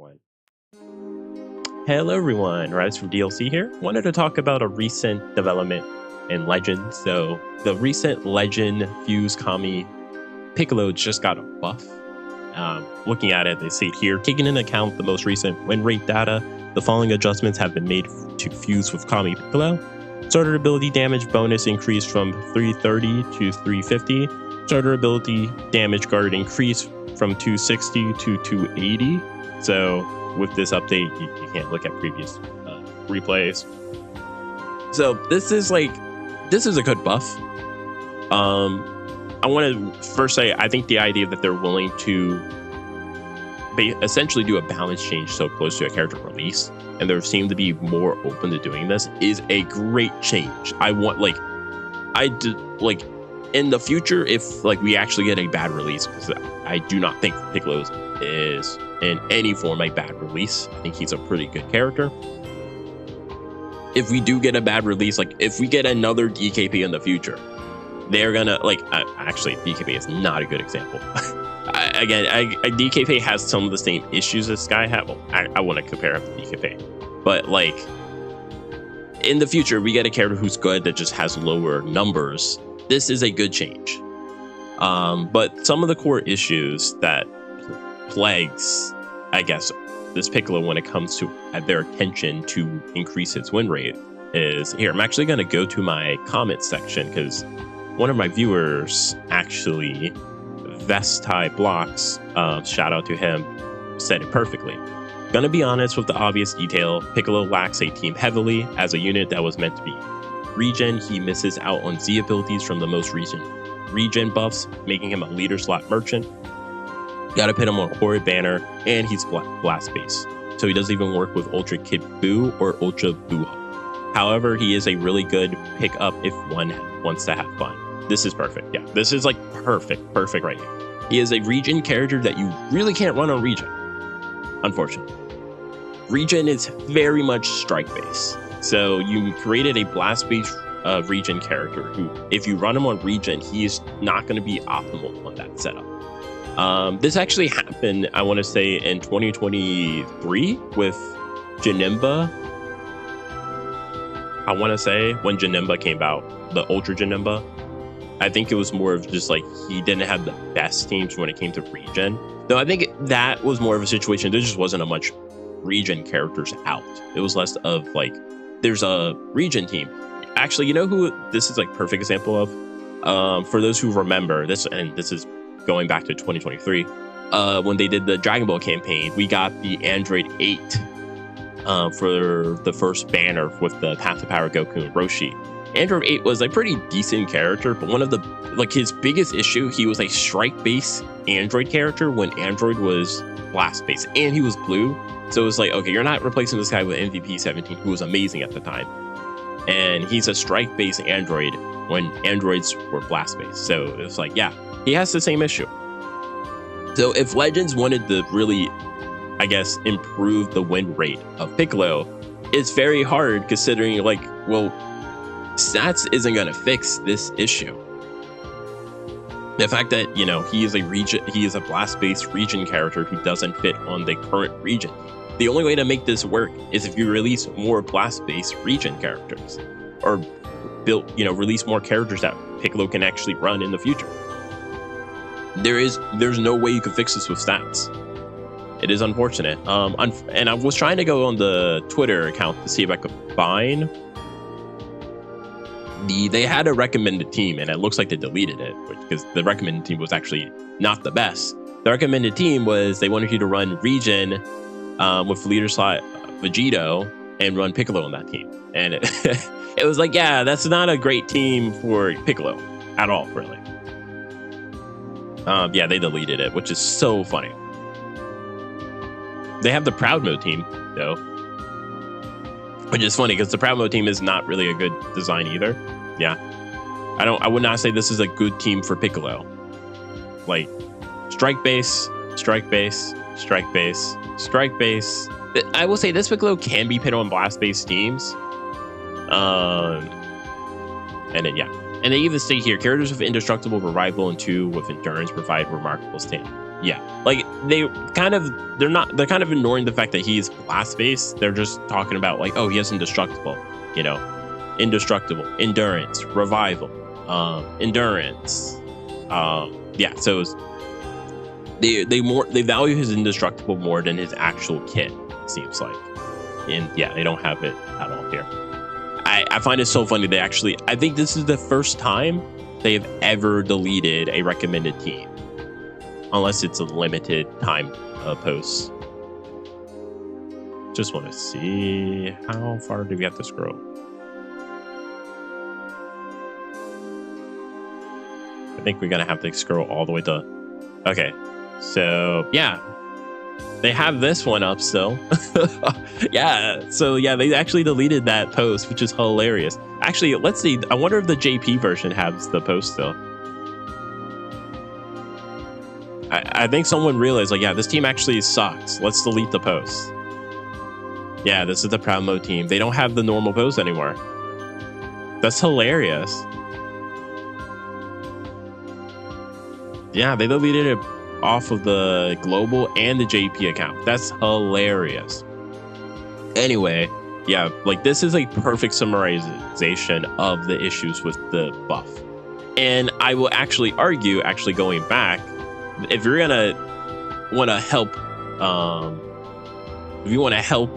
One. Hello everyone, Rise from DLC here. Wanted to talk about a recent development in Legend. So the recent Legend Fuse Kami Piccolo just got a buff. Looking at it, they say it here, taking into account the most recent win rate data, the following adjustments have been made to fuse with Kami Piccolo. Starter ability damage bonus increased from 330 to 350. Starter ability damage guard increased from 260 to 280. So with this update, you can't look at previous replays. So this is a good buff. I want to first say, I think the idea that they're willing to essentially do a balance change so close to a character release, and they seem to be more open to doing this, is a great change. In the future, if we actually get a bad release, because I do not think Piccolo is in any form a bad release. I think he's a pretty good character. If we do get a bad release, if we get another DKP in the future, they're gonna actually DKP is not a good example. DKP has some of the same issues as Sky had. Well, I want to compare him to DKP, but in the future, we get a character who's good that just has lower numbers. This is a good change. But some of the core issues that plagues, I guess, this Piccolo when it comes to their attention to increase its win rate is here. I'm actually going to go to my comment section because one of my viewers, actually, Vestai Blocks, shout out to him, said it perfectly. Gonna be honest with the obvious detail, Piccolo lacks a team heavily. As a unit that was meant to be regen, he misses out on Z abilities from the most recent regen buffs, making him a leader slot merchant. Gotta put him on Horrid Banner, and he's blast based, so he doesn't even work with Ultra Kid Buu or Ultra Buu. However, he is a really good pickup if one wants to have fun. This is perfect. Yeah, this is perfect right here. He is a regen character that you really can't run on regen, unfortunately. Regen is very much strike based, so you created a blast based regen character who, if you run him on regen, he is not going to be optimal on that setup. This actually happened, I want to say, in 2023 with Janemba. I want to say when Janemba came out, the Ultra Janemba. I think it was more of just he didn't have the best teams when it came to regen. Though I think that was more of a situation. There just wasn't a much regen characters out. It was less of there's a regen team. Actually, you know who this is perfect example of? For those who remember this, and this is going back to 2023, when they did the Dragon Ball campaign, we got the Android 8 for the first banner with the Path to Power Goku and Roshi. Android 8 was a pretty decent character, but one of the his biggest issue, he was a strike based Android character when Android was blast based, and he was blue. So it was okay, you're not replacing this guy with MVP 17, who was amazing at the time, and he's a strike based Android when androids were blast based. So it was yeah, he has the same issue. So if Legends wanted to really, I guess, improve the win rate of Piccolo, it's very hard considering stats isn't going to fix this issue. The fact that, he is a blast-based regen character who doesn't fit on the current regen. The only way to make this work is if you release more blast-based regen characters, or release more characters that Piccolo can actually run in the future. There's no way you can fix this with stats. It is unfortunate. And I was trying to go on the Twitter account to see if I could find they had a recommended team, and it looks like they deleted it because the recommended team was actually not the best. The recommended team was they wanted you to run regen with leader slot Vegito and run Piccolo on that team, and it was yeah, that's not a great team for Piccolo at all, really. Yeah, they deleted it, which is so funny. They have the Proud Mode team though, which is funny because the Proud Mode team is not really a good design either. Yeah, I would not say this is a good team for Piccolo. Strike base, strike base, strike base, strike base. I will say this Piccolo can be put on blast based teams. And they even say here, characters with indestructible revival and 2 with endurance provide remarkable stand. Yeah, like they're kind of ignoring the fact that he's blast based. They're just talking about like, oh, he has indestructible, you know, indestructible, endurance, revival, endurance. Yeah, so they value his indestructible more than his actual kit, it seems like. And yeah, they don't have it at all here. I find it so funny. I think this is the first time they have ever deleted a recommended team, unless it's a limited time post. Just want to see how far do we have to scroll. I think we're gonna have to scroll all the way to. Okay, so yeah, they have this one up still. Yeah, so yeah, they actually deleted that post, which is hilarious. Actually, let's see. I wonder if the JP version has the post still. I think someone realized, like, yeah, this team actually sucks. Let's delete the post. Yeah, this is the Proud Mode team. They don't have the normal post anymore. That's hilarious. Yeah, they deleted it off of the global and the JP account. That's hilarious. Anyway, yeah, like this is a perfect summarization of the issues with the buff. And I will actually argue, actually going back, if you're gonna want to help, if you want to help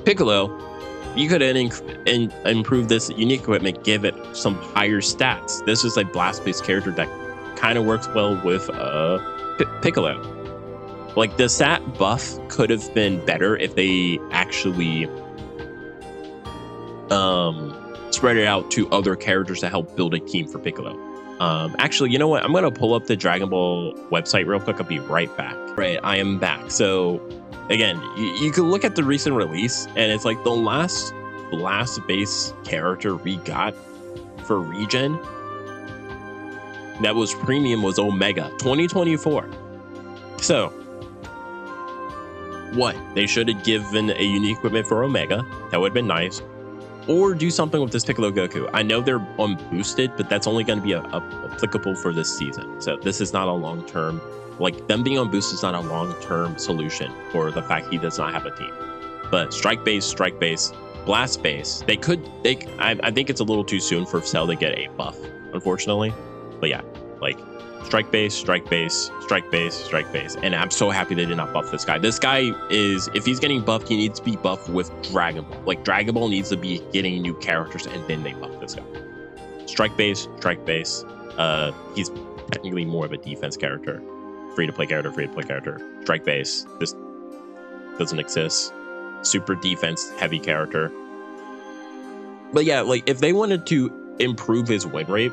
Piccolo, you could improve this unique equipment, give it some higher stats. This is a blast-based character that kind of works well with Piccolo. Like the stat buff could have been better if they actually spread it out to other characters to help build a team for Piccolo. Actually, you know what? I'm gonna pull up the Dragon Ball website real quick. I'll be right back. Right, I am back. So again, you can look at the recent release, and it's like the last blast-based character we got for Regen that was premium was Omega 2024. So what? They should have given a unique equipment for Omega. That would have been nice. Or do something with this Piccolo Goku. I know they're unboosted, but that's only going to be applicable for this season. So this is not a long-term, like them being unboosted is not a long-term solution for the fact he does not have a team. But strike base, blast base, I think it's a little too soon for Cell to get a buff, unfortunately. But yeah, like strike base. And I'm so happy they did not buff this guy. This guy is, if he's getting buffed, he needs to be buffed with Dragon Ball. Like Dragon Ball needs to be getting new characters and then they buff this guy. Strike base. He's technically more of a defense character. Free to play character. Strike base. This doesn't exist. Super defense heavy character. But yeah, like if they wanted to improve his win rate,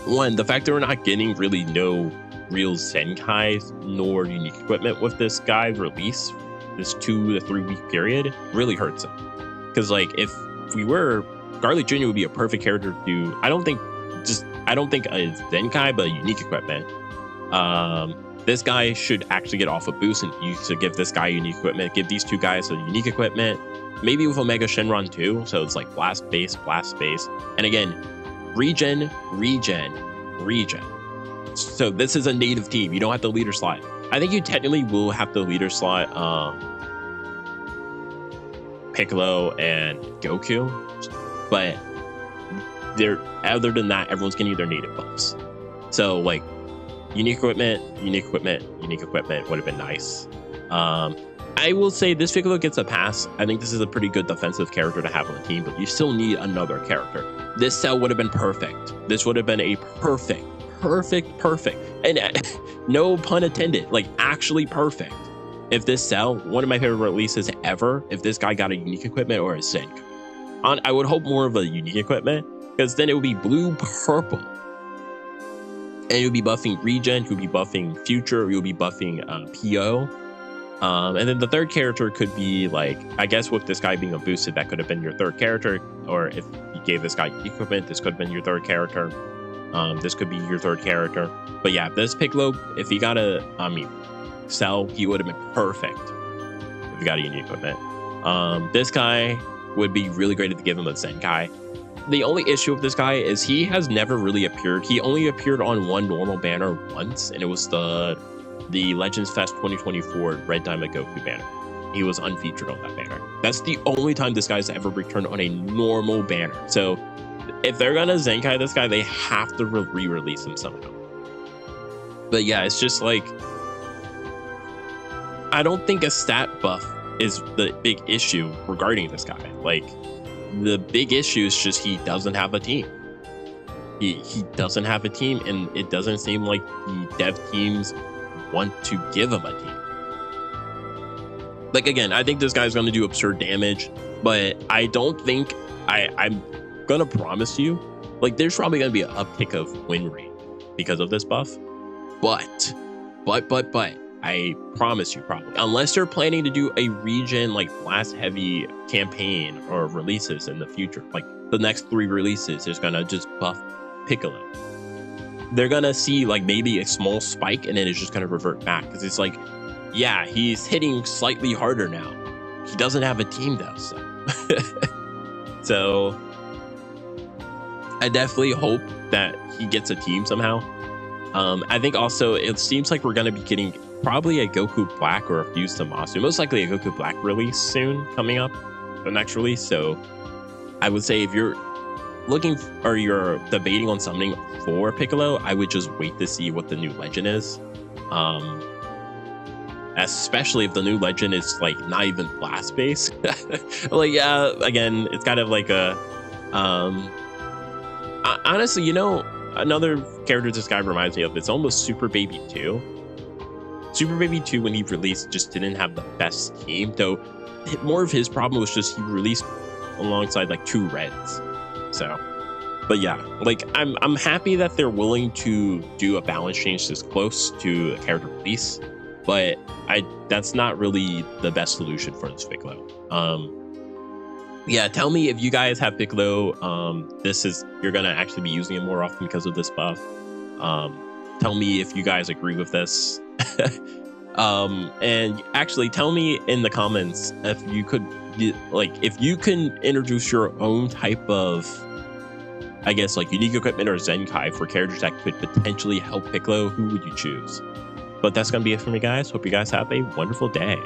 one, the fact that we're not getting really no real Zenkai nor unique equipment with this guy's release, this 2 to 3 week period, really hurts him. Because like if we were, Garlic Jr. would be a perfect character to, I don't think a Zenkai, but a unique equipment. This guy should actually get off a boost, and you should give this guy unique equipment, give these two guys a unique equipment, maybe with Omega Shenron too. So it's like blast base. And again, Regen. So this is a native team. You don't have to leader slot. I think you technically will have to leader slot Piccolo and Goku, but other than that, everyone's getting their native buffs. So like unique equipment would have been nice. I will say this Piccolo gets a pass. I think this is a pretty good defensive character to have on the team, but you still need another character. This Cell would have been perfect. This would have been a perfect. And no pun intended, like actually perfect. If this Cell, one of my favorite releases ever, if this guy got a unique equipment or a sync. I would hope more of a unique equipment, because then it would be blue, purple. And you'll be buffing Regen, you'll be buffing Future, you'll be buffing PO. And then the third character could be like, I guess with this guy being a boosted, that could have been your third character. Or if you gave this guy equipment, this could have been your third character. This could be your third character. But yeah, this Piccolo, if he got Cell, he would have been perfect if he got a unique equipment. This guy would be really great to give him a Zenkai. the only issue with this guy is he has never really appeared. He only appeared on one normal banner once, and it was the Legends Fest 2024 Red Diamond Goku banner. He was unfeatured on that banner. That's the only time this guy's ever returned on a normal banner. So if they're gonna Zenkai this guy, they have to re-release him somehow. But yeah, it's just like, I don't think a stat buff is the big issue regarding this guy. Like, the big issue is just he doesn't have a team. He doesn't have a team, and it doesn't seem like the dev teams want to give him a team. Like, again, I think this guy's going to do absurd damage, but I don't think I'm going to promise you, like, there's probably going to be an uptick of win rate because of this buff. But I promise you, probably, unless they're planning to do a region like blast heavy campaign or releases in the future, like the next 3 releases is gonna just buff Piccolo. They're gonna see like maybe a small spike and then it's just gonna revert back, because it's like, yeah, he's hitting slightly harder now. He doesn't have a team though, so I definitely hope that he gets a team somehow. I think also it seems like we're gonna be getting probably a Goku Black or a Fused Zamasu, most likely a Goku Black release soon coming up, the next release. So I would say if you're looking or you're debating on summoning for Piccolo, I would just wait to see what the new legend is. Especially if the new legend is like not even blast based. Like, yeah, again, it's kind of like a honestly, you know, another character this guy reminds me of, it's almost Super Baby 2. Super Baby 2, when he released, just didn't have the best team, though more of his problem was just he released alongside like 2 reds. So, but yeah, like I'm happy that they're willing to do a balance change this close to a character release, but that's not really the best solution for this Piccolo. Yeah, tell me if you guys have Piccolo, you're gonna actually be using it more often because of this buff. Tell me if you guys agree with this. And actually tell me in the comments if you could, like, if you can introduce your own type of, I guess, like unique equipment or Zenkai for characters that could potentially help Piccolo, who would you choose? But that's gonna be it for me, guys. Hope you guys have a wonderful day.